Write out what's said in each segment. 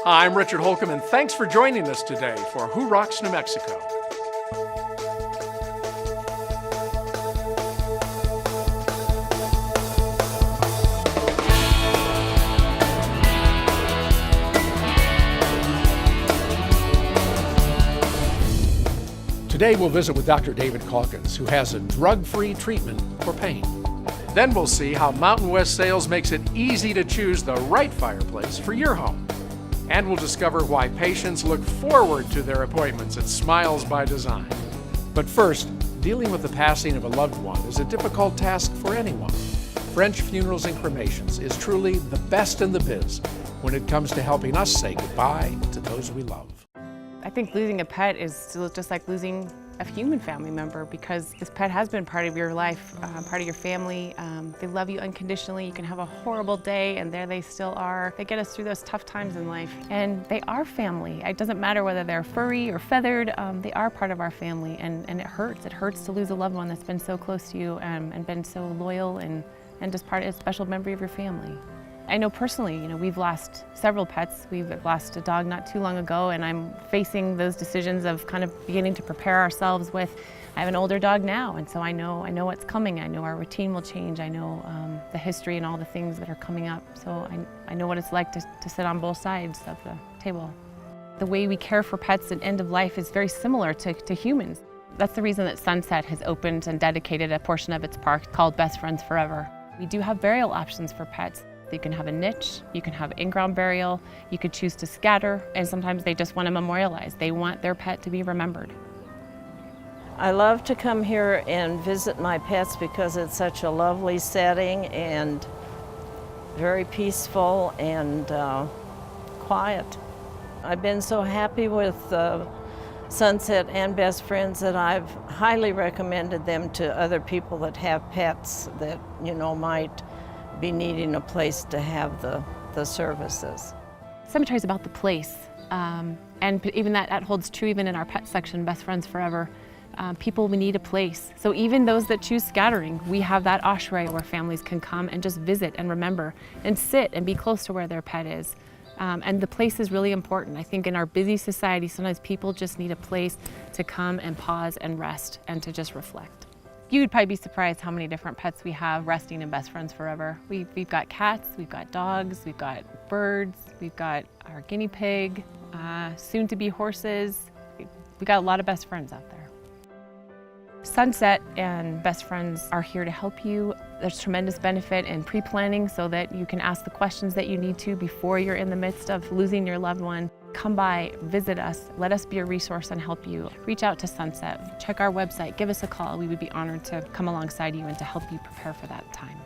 I'm Richard Holcomb, and thanks for joining us today for Who Rocks New Mexico. Today we'll visit with Dr. David Calkins, who has a drug-free treatment for pain. Then we'll see how Mountain West Sales makes it easy to choose the right fireplace for your home. And we'll discover why patients look forward to their appointments at Smiles by Design. But first, dealing with the passing of a loved one is a difficult task for anyone. French Funerals and Cremations is truly the best in the biz when it comes to helping us say goodbye to those we love. I think losing a pet is still just like losing a human family member, because this pet has been part of your life, part of your family. They love you unconditionally. You can have a horrible day and there they still are. They get us through those tough times in life. And they are family. It doesn't matter whether they're furry or feathered, they are part of our family, and it hurts. It hurts to lose a loved one that's been so close to you and been so loyal and just a special member of your family. I know personally, we've lost several pets. We've lost a dog not too long ago, and I'm facing those decisions of kind of beginning to prepare ourselves with, I have an older dog now, and so I know what's coming. I know our routine will change. I know the history and all the things that are coming up. So I know what it's like to sit on both sides of the table. The way we care for pets at end of life is very similar to humans. That's the reason that Sunset has opened and dedicated a portion of its park called Best Friends Forever. We do have burial options for pets. You can have a niche, you can have in-ground burial, you could choose to scatter, and sometimes they just want to memorialize. They want their pet to be remembered. I love to come here and visit my pets because it's such a lovely setting and very peaceful and quiet. I've been so happy with Sunset and Best Friends that I've highly recommended them to other people that have pets that, might be needing a place to have the services. Cemetery is about the place, and even that holds true even in our pet section, Best Friends Forever. People, we need a place. So even those that choose scattering, we have that oshrey where families can come and just visit and remember and sit and be close to where their pet is. And the place is really important. I think in our busy society, sometimes people just need a place to come and pause and rest and to just reflect. You'd probably be surprised how many different pets we have resting in Best Friends Forever. We've got cats, we've got dogs, we've got birds, we've got our guinea pig, soon to be horses. We've got a lot of best friends out there. Sunset and Best Friends are here to help you. There's tremendous benefit in pre-planning so that you can ask the questions that you need to before you're in the midst of losing your loved one. Come by, visit us, let us be a resource and help you. Reach out to Sunset, check our website, give us a call. We would be honored to come alongside you and to help you prepare for that time.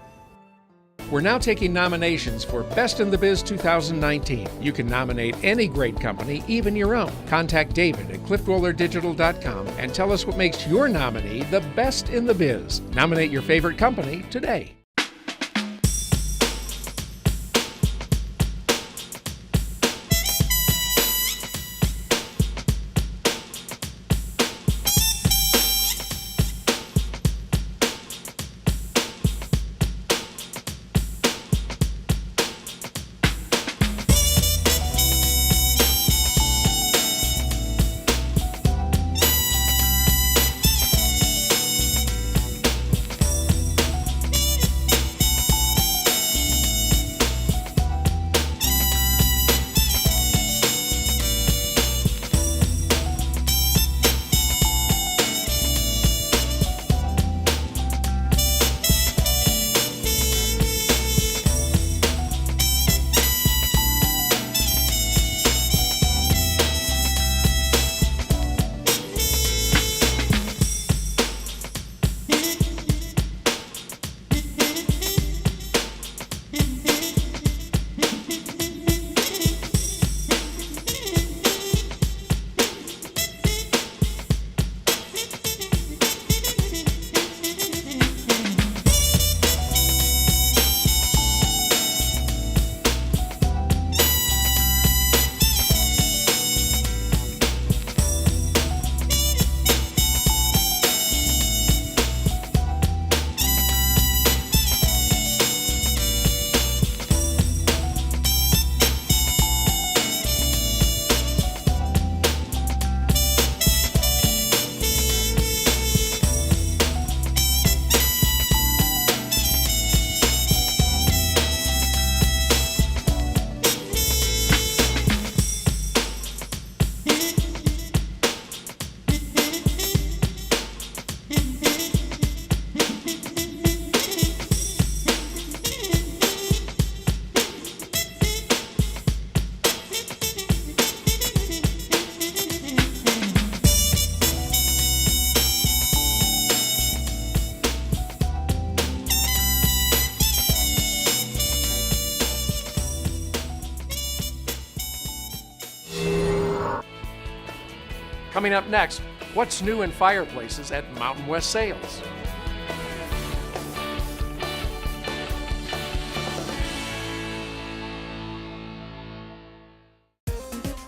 We're now taking nominations for Best in the Biz 2019. You can nominate any great company, even your own. Contact David at cliftrollerdigital.com and tell us what makes your nominee the best in the biz. Nominate your favorite company today. Coming up next, what's new in fireplaces at Mountain West Sales?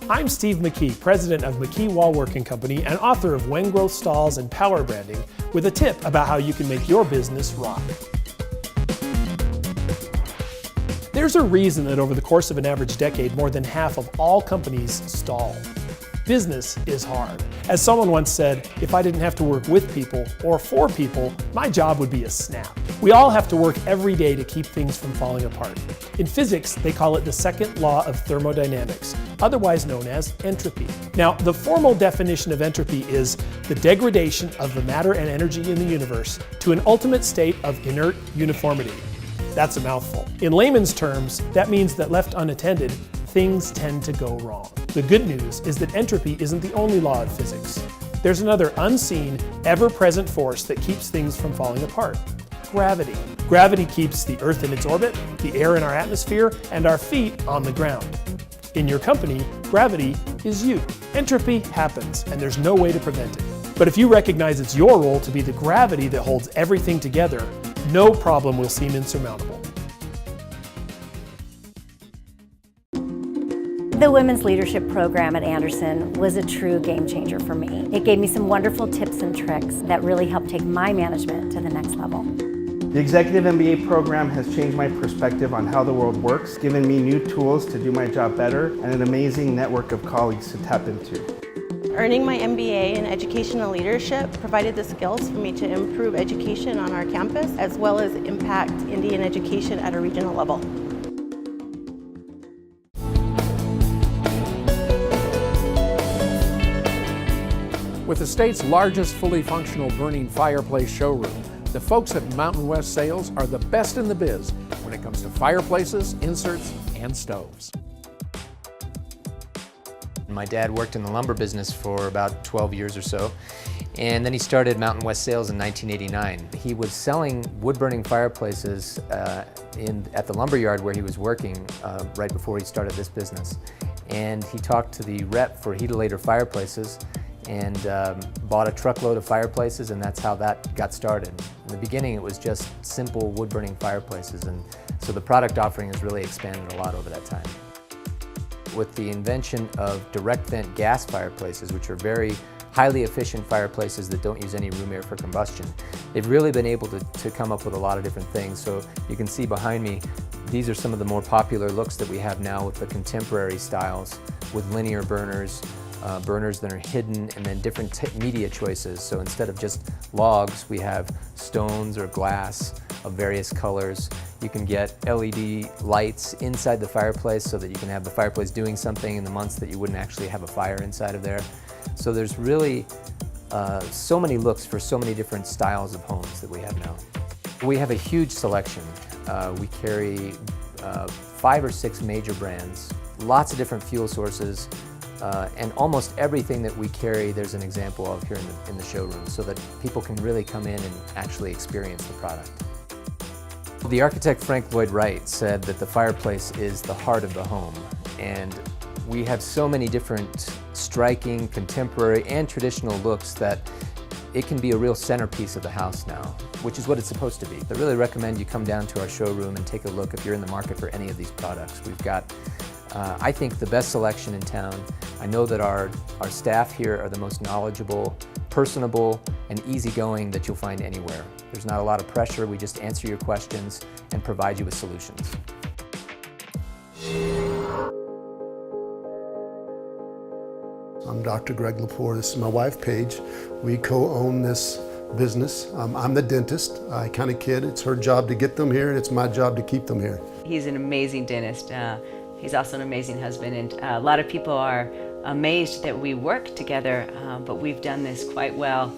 I'm Steve McKee, president of McKee Wallworking Company and author of When Growth Stalls and Power Branding, with a tip about how you can make your business rock. There's a reason that over the course of an average decade, more than half of all companies stall. Business is hard. As someone once said, if I didn't have to work with people or for people, my job would be a snap. We all have to work every day to keep things from falling apart. In physics, they call it the second law of thermodynamics, otherwise known as entropy. Now, the formal definition of entropy is the degradation of the matter and energy in the universe to an ultimate state of inert uniformity. That's a mouthful. In layman's terms, that means that left unattended, things tend to go wrong. The good news is that entropy isn't the only law of physics. There's another unseen, ever-present force that keeps things from falling apart. Gravity. Gravity keeps the Earth in its orbit, the air in our atmosphere, and our feet on the ground. In your company, gravity is you. Entropy happens, and there's no way to prevent it. But if you recognize it's your role to be the gravity that holds everything together, no problem will seem insurmountable. The Women's Leadership Program at Anderson was a true game changer for me. It gave me some wonderful tips and tricks that really helped take my management to the next level. The Executive MBA program has changed my perspective on how the world works, given me new tools to do my job better, and an amazing network of colleagues to tap into. Earning my MBA in Educational Leadership provided the skills for me to improve education on our campus, as well as impact Indian education at a regional level. With the state's largest fully functional burning fireplace showroom, the folks at Mountain West Sales are the best in the biz when it comes to fireplaces, inserts, and stoves. My dad worked in the lumber business for about 12 years or so, and then he started Mountain West Sales in 1989. He was selling wood-burning fireplaces at the lumber yard where he was working right before he started this business. And he talked to the rep for Heatilator Fireplaces and bought a truckload of fireplaces, and that's how that got started. In the beginning, it was just simple wood-burning fireplaces, and so the product offering has really expanded a lot over that time. With the invention of direct vent gas fireplaces, which are very highly efficient fireplaces that don't use any room air for combustion, they've really been able to come up with a lot of different things. So you can see behind me, these are some of the more popular looks that we have now with the contemporary styles, with linear burners, burners that are hidden, and then different media choices. So instead of just logs, we have stones or glass of various colors. You can get LED lights inside the fireplace so that you can have the fireplace doing something in the months that you wouldn't actually have a fire inside of there. So there's really so many looks for so many different styles of homes that we have now. We have a huge selection. We carry 5 or 6 major brands, lots of different fuel sources, and almost everything that we carry there's an example of here in the showroom, so that people can really come in and actually experience the product. The architect Frank Lloyd Wright said that the fireplace is the heart of the home, and we have so many different striking, contemporary, and traditional looks that it can be a real centerpiece of the house now, which is what it's supposed to be. I really recommend you come down to our showroom and take a look if you're in the market for any of these products. We've got, I think, the best selection in town. I know that our staff here are the most knowledgeable, personable, and easygoing that you'll find anywhere. There's not a lot of pressure. We just answer your questions and provide you with solutions. I'm Dr. Greg Lepore. This is my wife, Paige. We co-own this business. I'm the dentist. I kind of kid. It's her job to get them here, and it's my job to keep them here. He's an amazing dentist. He's also an amazing husband, and a lot of people are amazed that we work together, but we've done this quite well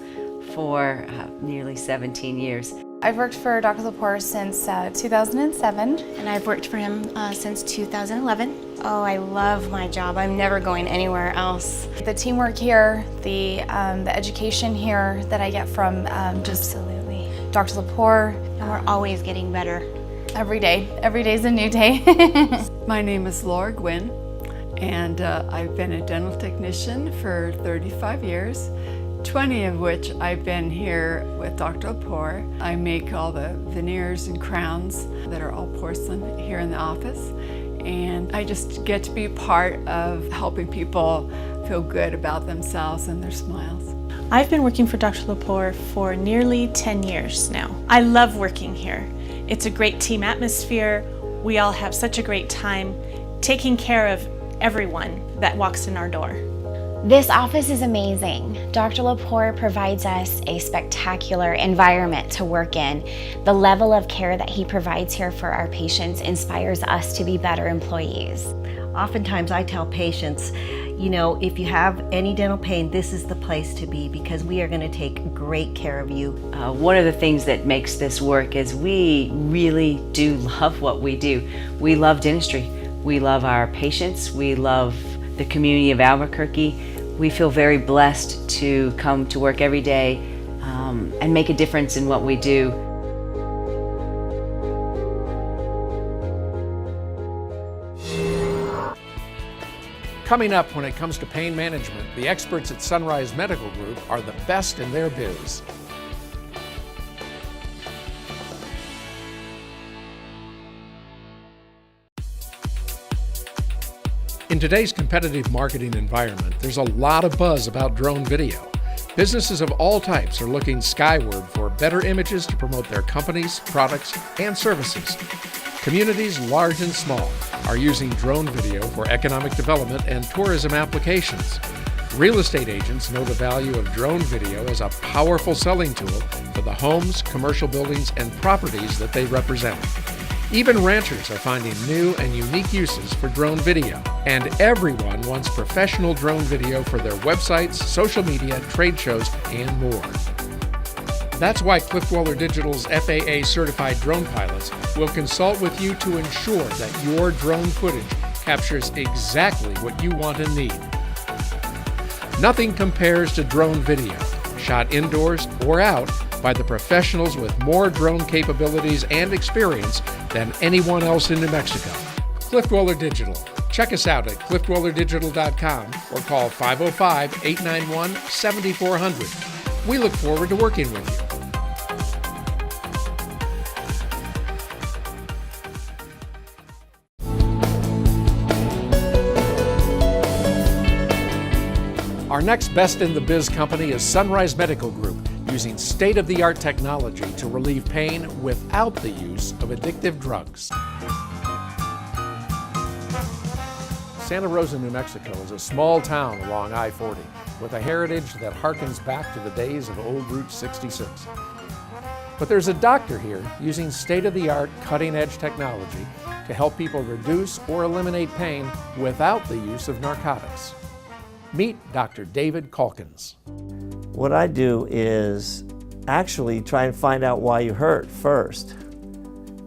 for nearly 17 years. I've worked for Dr. Lepore since 2007, and I've worked for him since 2011. Oh, I love my job. I'm never going anywhere else. The teamwork here, the education here that I get from absolutely Dr. Lepore, and we're always getting better. Every day. Every day's a new day. My name is Laura Gwynn. And I've been a dental technician for 35 years, 20 of which I've been here with Dr. Lepore. I make all the veneers and crowns that are all porcelain here in the office. And I just get to be part of helping people feel good about themselves and their smiles. I've been working for Dr. Lepore for nearly 10 years now. I love working here. It's a great team atmosphere. We all have such a great time taking care of everyone that walks in our door. This office is amazing. Dr. Lepore provides us a spectacular environment to work in. The level of care that he provides here for our patients inspires us to be better employees. Oftentimes I tell patients, you know, if you have any dental pain, this is the place to be because we are going to take great care of you. One of the things that makes this work is we really do love what we do. We love dentistry. We love our patients. We love the community of Albuquerque. We feel very blessed to come to work every day and make a difference in what we do. Coming up, when it comes to pain management, the experts at Sunrise Medical Group are the best in their biz. In today's competitive marketing environment, there's a lot of buzz about drone video. Businesses of all types are looking skyward for better images to promote their companies, products, and services. Communities large and small are using drone video for economic development and tourism applications. Real estate agents know the value of drone video as a powerful selling tool for the homes, commercial buildings, and properties that they represent. Even ranchers are finding new and unique uses for drone video, and everyone wants professional drone video for their websites, social media, trade shows, and more. That's why Cliff Dweller Digital's FAA-certified drone pilots will consult with you to ensure that your drone footage captures exactly what you want and need. Nothing compares to drone video, shot indoors or out by the professionals with more drone capabilities and experience than anyone else in New Mexico. Cliff Dweller Digital. Check us out at cliffdwellerdigital.com or call 505-891-7400. We look forward to working with you. Our next Best in the Biz company is Sunrise Medical Group, using state-of-the-art technology to relieve pain without the use of addictive drugs. Santa Rosa, New Mexico is a small town along I-40 with a heritage that harkens back to the days of old Route 66. But there's a doctor here using state-of-the-art cutting-edge technology to help people reduce or eliminate pain without the use of narcotics. Meet Dr. David Calkins. What I do is actually try and find out why you hurt first.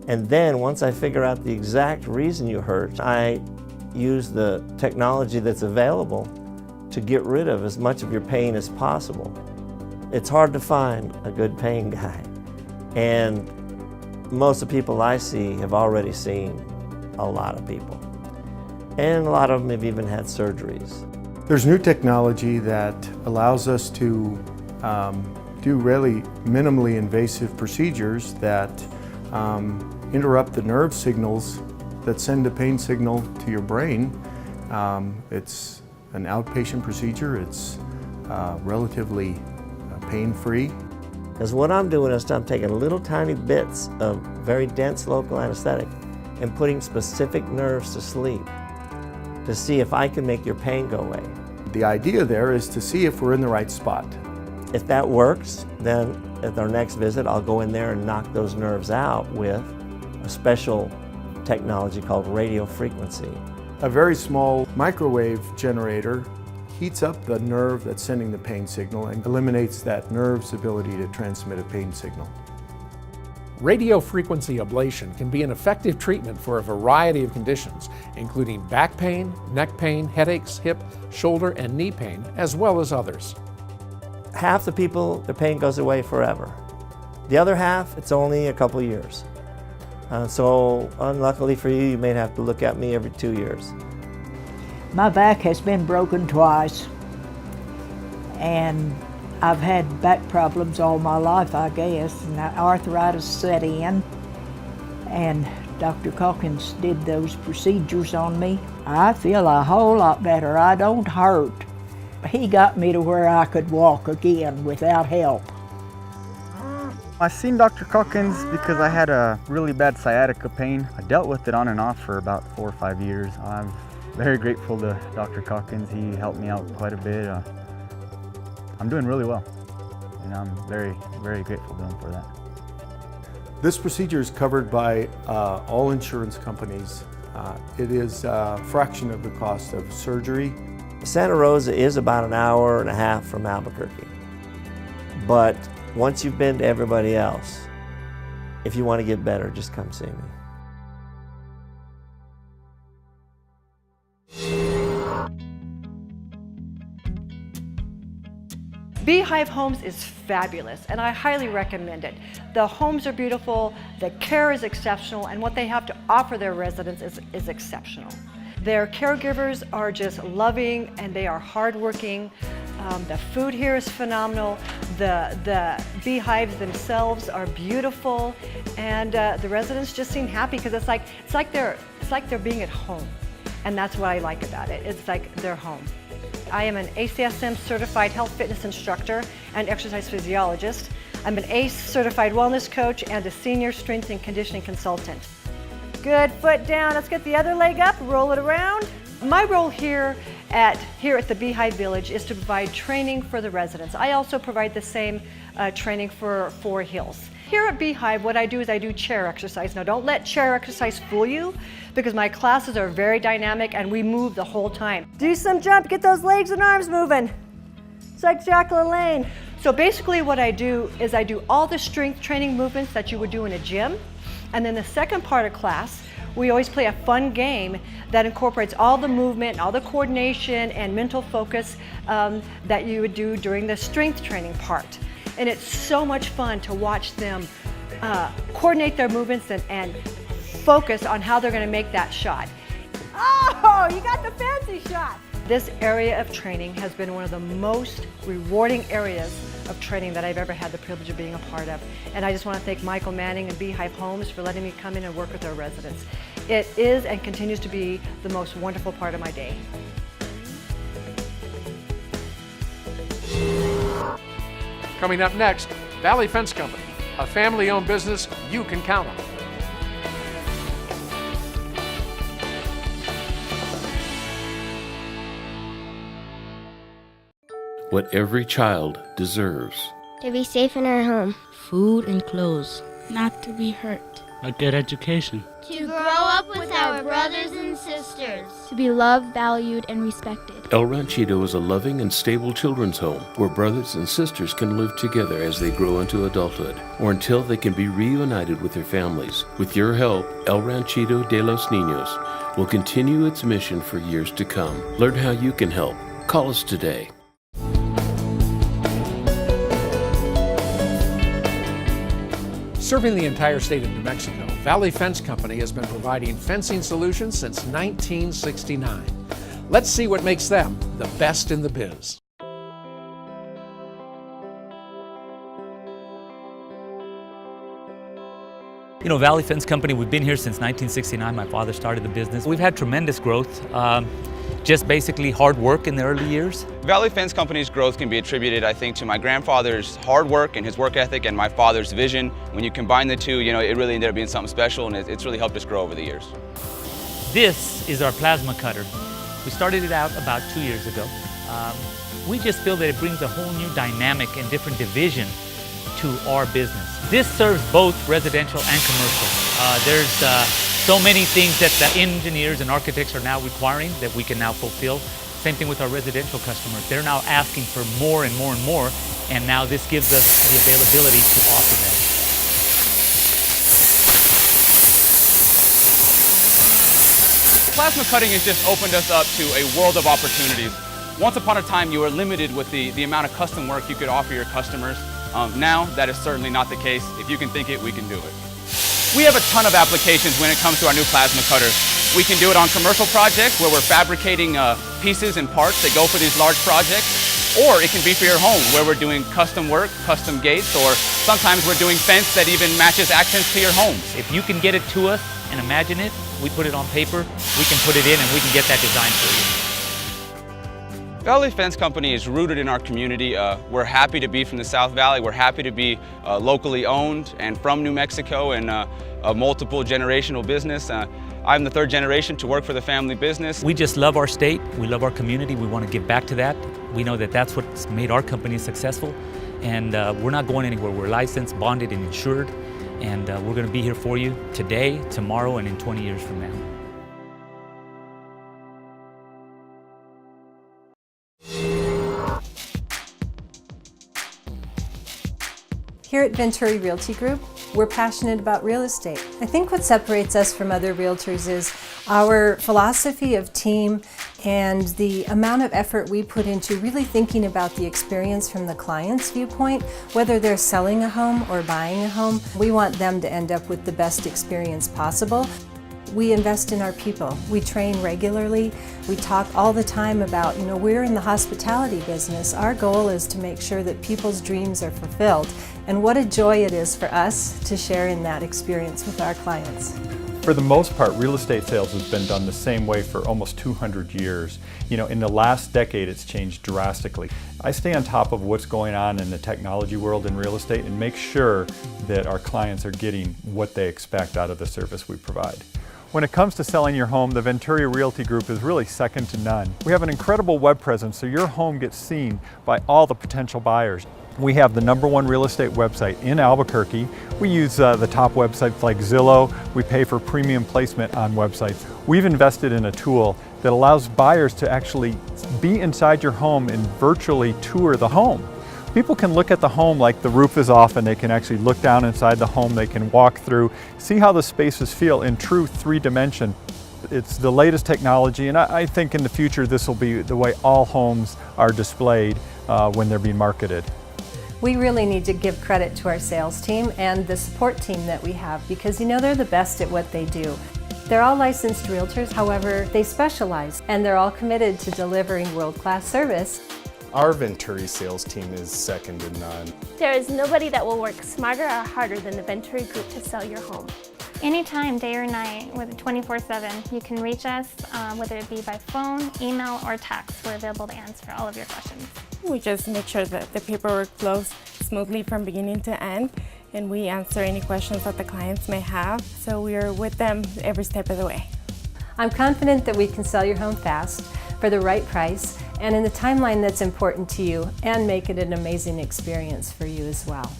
And then once I figure out the exact reason you hurt, I use the technology that's available to get rid of as much of your pain as possible. It's hard to find a good pain guy. And most of the people I see have already seen a lot of people. And a lot of them have even had surgeries. There's new technology that allows us to do really minimally invasive procedures that interrupt the nerve signals that send a pain signal to your brain. It's an outpatient procedure. It's relatively pain-free. Because what I'm doing is I'm taking little tiny bits of very dense local anesthetic and putting specific nerves to sleep to see if I can make your pain go away. The idea there is to see if we're in the right spot. If that works, then at our next visit, I'll go in there and knock those nerves out with a special technology called radio frequency. A very small microwave generator heats up the nerve that's sending the pain signal and eliminates that nerve's ability to transmit a pain signal. Radio frequency ablation can be an effective treatment for a variety of conditions, including back pain, neck pain, headaches, hip, shoulder, and knee pain, as well as others. Half the people, the pain goes away forever. The other half, it's only a couple years. So unluckily for you, you may have to look at me every 2 years. My back has been broken twice, and I've had back problems all my life, I guess, and arthritis set in, and Dr. Calkins did those procedures on me. I feel a whole lot better. I don't hurt. He got me to where I could walk again without help. I seen Dr. Calkins because I had a really bad sciatica pain. I dealt with it on and off for about 4 or 5 years. I'm very grateful to Dr. Calkins. He helped me out quite a bit. I'm doing really well, and I'm very, very grateful to him for that. This procedure is covered by all insurance companies. It is a fraction of the cost of surgery. Santa Rosa is about an hour and a half from Albuquerque. But once you've been to everybody else, if you want to get better, just come see me. Beehive Homes is fabulous, and I highly recommend it. The homes are beautiful, the care is exceptional, and what they have to offer their residents is exceptional. Their caregivers are just loving, and they are hardworking. The food here is phenomenal. The beehives themselves are beautiful, and the residents just seem happy because it's like they're being at home, and that's what I like about it. It's like they're home. I am an ACSM certified health fitness instructor and exercise physiologist. I'm an ACE certified wellness coach and a senior strength and conditioning consultant. Good, foot down. Let's get the other leg up, roll it around. My role here at the Beehive Village is to provide training for the residents. I also provide the same training for Four Hills. Here at Beehive, what I do is I do chair exercise. Now don't let chair exercise fool you, because my classes are very dynamic and we move the whole time. Do some jump, get those legs and arms moving. It's like Jacqueline Lane. So basically what I do is I do all the strength training movements that you would do in a gym. And then the second part of class, we always play a fun game that incorporates all the movement, all the coordination and mental focus that you would do during the strength training part. And it's so much fun to watch them coordinate their movements and focus on how they're going to make that shot. Oh, you got the fancy shot! This area of training has been one of the most rewarding areas of training that I've ever had the privilege of being a part of. And I just want to thank Michael Manning and Beehive Homes for letting me come in and work with our residents. It is and continues to be the most wonderful part of my day. Coming up next, Valley Fence Company, a family-owned business you can count on. What every child deserves. To be safe in our home. Food and clothes. Not to be hurt. A good education. To grow up with our brothers and sisters. To be loved, valued, and respected. El Ranchito is a loving and stable children's home where brothers and sisters can live together as they grow into adulthood or until they can be reunited with their families. With your help, El Ranchito de los Niños will continue its mission for years to come. Learn how you can help. Call us today. Serving the entire state of New Mexico, Valley Fence Company has been providing fencing solutions since 1969. Let's see what makes them the best in the biz. You know, Valley Fence Company, we've been here since 1969. My father started the business. We've had tremendous growth, just basically hard work in the early years. Valley Fence Company's growth can be attributed, I think, to my grandfather's hard work and his work ethic and my father's vision. When you combine the two, you know, it really ended up being something special, and it's really helped us grow over the years. This is our plasma cutter. We started it out about 2 years ago. We just feel that it brings a whole new dynamic and different division to our business. This serves both residential and commercial. There's so many things that the engineers and architects are now requiring that we can now fulfill. Same thing with our residential customers. They're now asking for more and more and more, and now this gives us the availability to offer them. Plasma cutting has just opened us up to a world of opportunities. Once upon a time, you were limited with the amount of custom work you could offer your customers. Now, that is certainly not the case. If you can think it, we can do it. We have a ton of applications when it comes to our new plasma cutters. We can do it on commercial projects where we're fabricating pieces and parts that go for these large projects, or it can be for your home where we're doing custom work, custom gates, or sometimes we're doing fence that even matches accents to your home. If you can get it to us and imagine it, we put it on paper, we can put it in and we can get that design for you. Valley Fence Company is rooted in our community. We're happy to be from the South Valley. We're happy to be locally owned and from New Mexico, and a multiple generational business. I'm the third generation to work for the family business. We just love our state, we love our community, we want to give back to that. We know that that's what's made our company successful, and we're not going anywhere. We're licensed, bonded, and insured, and we're going to be here for you today, tomorrow, and in 20 years from now. Here at Venturi Realty Group, we're passionate about real estate. I think what separates us from other realtors is our philosophy of team and the amount of effort we put into really thinking about the experience from the client's viewpoint, whether they're selling a home or buying a home. We want them to end up with the best experience possible. We invest in our people. We train regularly. We talk all the time about, we're in the hospitality business. Our goal is to make sure that people's dreams are fulfilled. And what a joy it is for us to share in that experience with our clients. For the most part, real estate sales has been done the same way for almost 200 years. In the last decade, it's changed drastically. I stay on top of what's going on in the technology world in real estate and make sure that our clients are getting what they expect out of the service we provide. When it comes to selling your home, the Venturi Realty Group is really second to none. We have an incredible web presence so your home gets seen by all the potential buyers. We have the #1 real estate website in Albuquerque. We use the top websites like Zillow. We pay for premium placement on websites. We've invested in a tool that allows buyers to actually be inside your home and virtually tour the home. People can look at the home like the roof is off, and they can actually look down inside the home. They can walk through, see how the spaces feel in true 3-dimension. It's the latest technology, and I think in the future this will be the way all homes are displayed when they're being marketed. We really need to give credit to our sales team and the support team that we have, because they're the best at what they do. They're all licensed realtors, however, they specialize, and they're all committed to delivering world-class service. Our Venturi sales team is second to none. There is nobody that will work smarter or harder than the Venturi Group to sell your home. Anytime, day or night, with 24/7, you can reach us, whether it be by phone, email, or text. We're available to answer all of your questions. We just make sure that the paperwork flows smoothly from beginning to end, and we answer any questions that the clients may have, so we are with them every step of the way. I'm confident that we can sell your home fast, for the right price, and in the timeline that's important to you, and make it an amazing experience for you as well.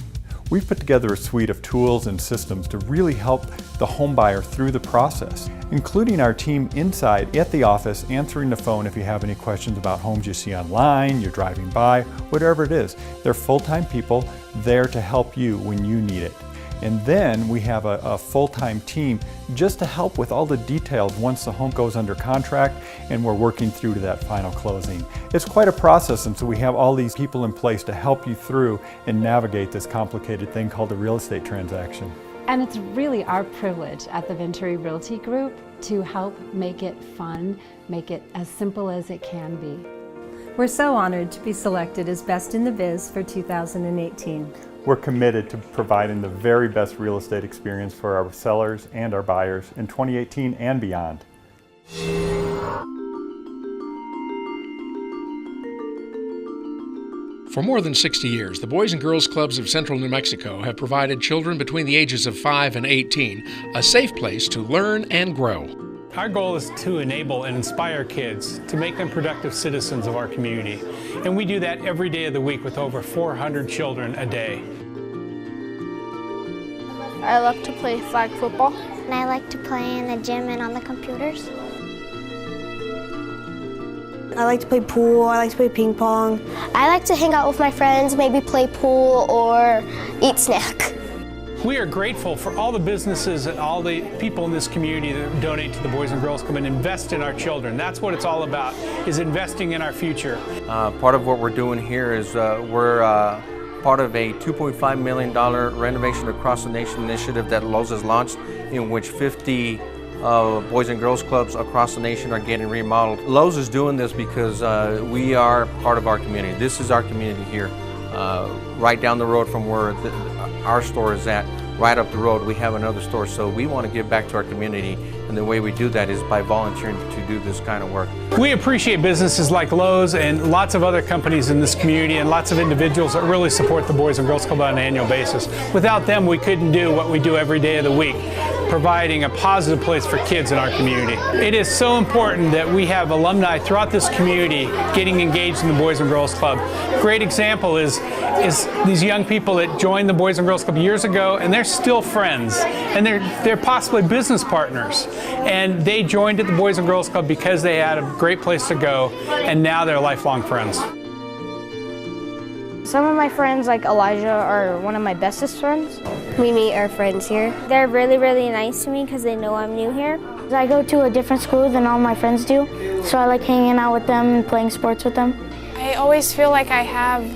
We've put together a suite of tools and systems to really help the home buyer through the process, including our team inside at the office answering the phone if you have any questions about homes you see online, you're driving by, whatever it is. They're full-time people there to help you when you need it. And then we have a full-time team just to help with all the details once the home goes under contract and we're working through to that final closing. It's quite a process, and so we have all these people in place to help you through and navigate this complicated thing called a real estate transaction. And it's really our privilege at the Venturi Realty Group to help make it fun, make it as simple as it can be. We're so honored to be selected as Best in the Biz for 2018. We're committed to providing the very best real estate experience for our sellers and our buyers in 2018 and beyond. For more than 60 years, the Boys and Girls Clubs of Central New Mexico have provided children between the ages of 5 and 18 a safe place to learn and grow. Our goal is to enable and inspire kids to make them productive citizens of our community. And we do that every day of the week with over 400 children a day. I love to play flag football. And I like to play in the gym and on the computers. I like to play pool, I like to play ping pong. I like to hang out with my friends, maybe play pool or eat snack. We are grateful for all the businesses and all the people in this community that donate to the Boys and Girls Club and invest in our children. That's what it's all about, is investing in our future. Part of what we're doing here is we're part of a $2.5 million Renovation Across the Nation initiative that Lowe's has launched, in which 50 Boys and Girls Clubs across the nation are getting remodeled. Lowe's is doing this because we are part of our community. This is our community here. Right down the road from where our store is at, right up the road, we have another store. So we want to give back to our community, and the way we do that is by volunteering to do this kind of work. We appreciate businesses like Lowe's and lots of other companies in this community and lots of individuals that really support the Boys and Girls Club on an annual basis. Without them, we couldn't do what we do every day of the week, providing a positive place for kids in our community. It is so important that we have alumni throughout this community getting engaged in the Boys and Girls Club. Great example is these young people that joined the Boys and Girls Club years ago, and they're still friends, and they're possibly business partners. And they joined at the Boys and Girls Club because they had a great place to go, and now they're lifelong friends. Some of my friends, like Elijah, are one of my bestest friends. We meet our friends here. They're really, really nice to me because they know I'm new here. I go to a different school than all my friends do, so I like hanging out with them and playing sports with them. I always feel like I have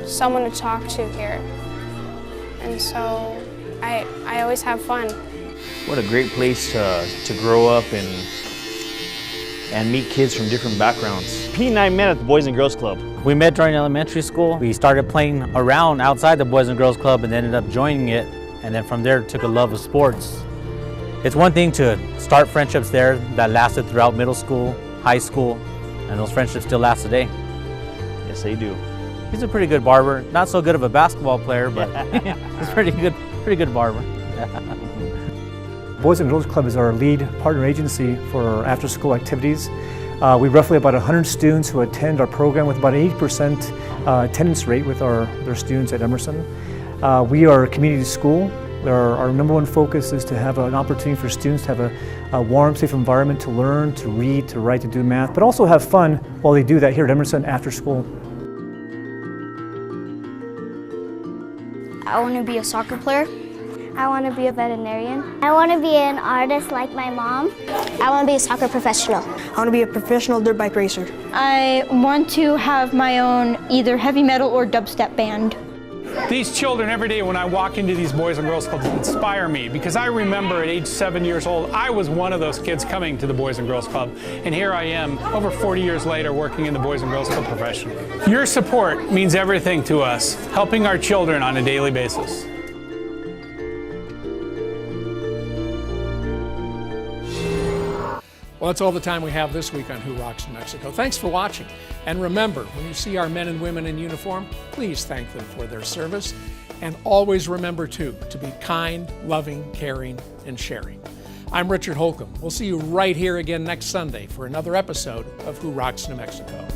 someone to talk to here, and so I always have fun. What a great place to grow up and meet kids from different backgrounds. Pete and I met at the Boys and Girls Club. We met during elementary school. We started playing around outside the Boys and Girls Club and ended up joining it, and then from there took a love of sports. It's one thing to start friendships there that lasted throughout middle school, high school, and those friendships still last today. Yes, they do. He's a pretty good barber. Not so good of a basketball player, but he's pretty good barber. Boys and Girls Club is our lead partner agency for our after-school activities. We have roughly about 100 students who attend our program with about an 80% attendance rate with their students at Emerson. We are a community school. Our number one focus is to have an opportunity for students to have a warm, safe environment to learn, to read, to write, to do math, but also have fun while they do that here at Emerson after school. I want to be a soccer player. I want to be a veterinarian. I want to be an artist like my mom. I want to be a soccer professional. I want to be a professional dirt bike racer. I want to have my own either heavy metal or dubstep band. These children every day when I walk into these Boys and Girls Clubs inspire me, because I remember at age 7 years old, I was one of those kids coming to the Boys and Girls Club, and here I am over 40 years later working in the Boys and Girls Club professionally. Your support means everything to us, helping our children on a daily basis. Well, that's all the time we have this week on Who Rocks New Mexico. Thanks for watching. And remember, when you see our men and women in uniform, please thank them for their service. And always remember, too, to be kind, loving, caring, and sharing. I'm Richard Holcomb. We'll see you right here again next Sunday for another episode of Who Rocks New Mexico.